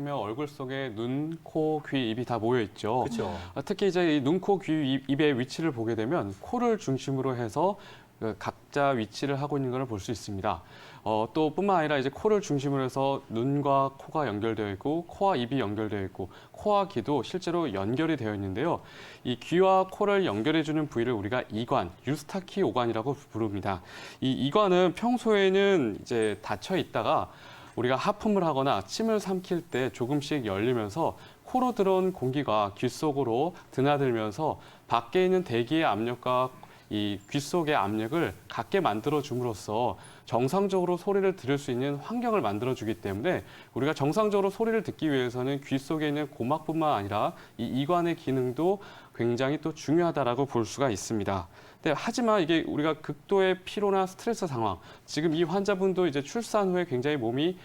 하면 얼굴 속에 눈, 코, 귀, 입이 다 모여 있죠. 그렇죠. 특히 이제 이 눈, 코, 귀, 입의 위치를 보게 되면 코를 중심으로 해서 그 각자 위치를 하고 있는 걸 볼 수 있습니다. 또 뿐만 아니라 이제 코를 중심으로 해서 눈과 코가 연결되어 있고 코와 입이 연결되어 있고 코와 귀도 실제로 연결이 되어 있는데요. 이 귀와 코를 연결해주는 부위를 우리가 이관, 유스타키 오관이라고 부릅니다. 이 이관은 평소에는 이제 닫혀 있다가 우리가 하품을 하거나 침을 삼킬 때 조금씩 열리면서 코로 들어온 공기가 귀 속으로 드나들면서 밖에 있는 대기의 압력과 이 귀 속의 압력을 같게 만들어 줌으로써 정상적으로 소리를 들을 수 있는 환경을 만들어 주기 때문에 우리가 정상적으로 소리를 듣기 위해서는 귀 속에 있는 고막뿐만 아니라 이 이관의 기능도 굉장히 또 중요하다라고 볼 수가 있습니다. 하지만 이게 우리가 극도의 피로나 스트레스 상황, 지금 이 환자분도 이제 출산 후에 굉장히 몸이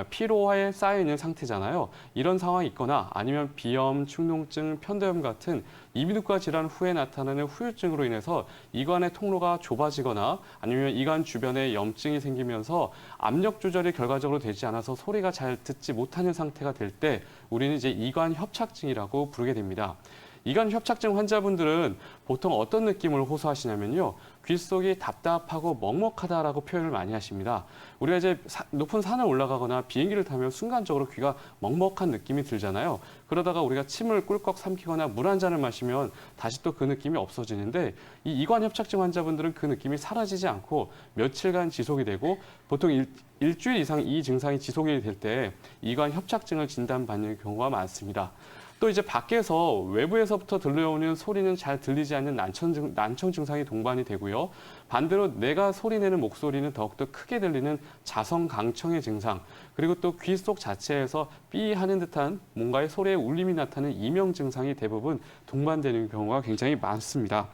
피로에 쌓여 있는 상태잖아요. 이런 상황이 있거나 아니면 비염, 축농증, 편도염 같은 이비인후과 질환 후에 나타나는 후유증으로 인해서 이관의 통로가 좁아지거나 아니면 이관 주변에 염증이 생기면서 압력 조절이 결과적으로 되지 않아서 소리가 잘 듣지 못하는 상태가 될 때 우리는 이제 이관 협착증이라고 부르게 됩니다. 이관 협착증 환자분들은 보통 어떤 느낌을 호소하시냐면요. 귀 속이 답답하고 먹먹하다라고 표현을 많이 하십니다. 우리가 이제 높은 산을 올라가거나 비행기를 타면 순간적으로 귀가 먹먹한 느낌이 들잖아요. 그러다가 우리가 침을 꿀꺽 삼키거나 물 한 잔을 마시면 다시 또 그 느낌이 없어지는데 이 이관 협착증 환자분들은 그 느낌이 사라지지 않고 며칠간 지속이 되고 보통 일주일 이상 이 증상이 지속이 될 때 이관 협착증을 진단받는 경우가 많습니다. 또 이제 밖에서 외부에서부터 들려오는 소리는 잘 들리지 않는 난청 증상이 동반이 되고요. 반대로 내가 소리내는 목소리는 더욱더 크게 들리는 자성강청의 증상, 그리고 또 귀 속 자체에서 삐 하는 듯한 뭔가의 소리의 울림이 나타나는 이명 증상이 대부분 동반되는 경우가 굉장히 많습니다.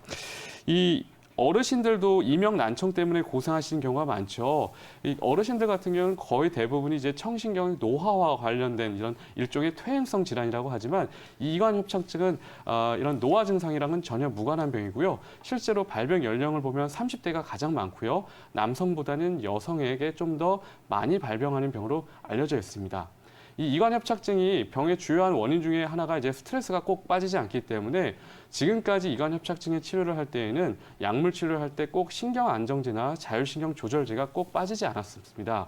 이 어르신들도 이명 난청 때문에 고생하시는 경우가 많죠. 이 어르신들 같은 경우는 거의 대부분이 이제 청신경 노화와 관련된 이런 일종의 퇴행성 질환이라고 하지만 이 이관 협착증은 이런 노화 증상이랑은 전혀 무관한 병이고요. 실제로 발병 연령을 보면 30대가 가장 많고요. 남성보다는 여성에게 좀 더 많이 발병하는 병으로 알려져 있습니다. 이 이관 협착증이 병의 주요한 원인 중에 하나가 이제 스트레스가 꼭 빠지지 않기 때문에 지금까지 이관 협착증의 치료를 할 때에는 약물 치료를 할 때 꼭 신경 안정제나 자율신경 조절제가 꼭 빠지지 않았습니다.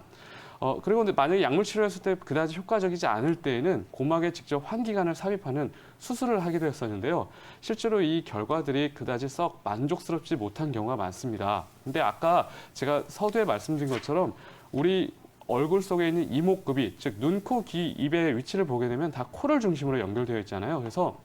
그리고 근데 만약에 약물 치료했을 때 그다지 효과적이지 않을 때에는 고막에 직접 환기관을 삽입하는 수술을 하기도 했었는데요. 실제로 이 결과들이 그다지 썩 만족스럽지 못한 경우가 많습니다. 근데 아까 제가 서두에 말씀드린 것처럼 우리 얼굴 속에 있는 이목구비, 즉 눈, 코, 귀, 입의 위치를 보게 되면 다 코를 중심으로 연결되어 있잖아요. 그래서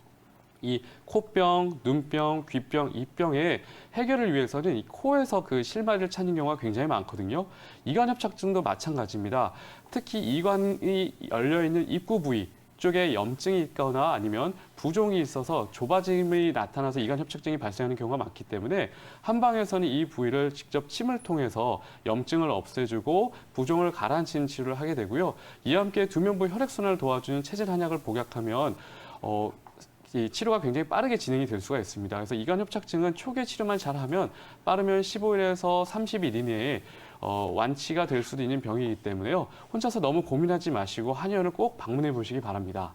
이 코병, 눈병, 귀병, 입병의 해결을 위해서는 이 코에서 그 실마리를 찾는 경우가 굉장히 많거든요. 이관 협착증도 마찬가지입니다. 특히 이관이 열려 있는 입구 부위 쪽에 염증이 있거나 아니면 부종이 있어서 좁아짐이 나타나서 이관 협착증이 발생하는 경우가 많기 때문에 한방에서는 이 부위를 직접 침을 통해서 염증을 없애주고 부종을 가라앉히는 치료를 하게 되고요. 이와 함께 두면부 혈액순환을 도와주는 체질 한약을 복약하면 이 치료가 굉장히 빠르게 진행이 될 수가 있습니다. 그래서 이관 협착증은 초기 치료만 잘하면 빠르면 15일에서 30일 이내에 완치가 될 수도 있는 병이기 때문에요. 혼자서 너무 고민하지 마시고 한의원을 꼭 방문해 보시기 바랍니다.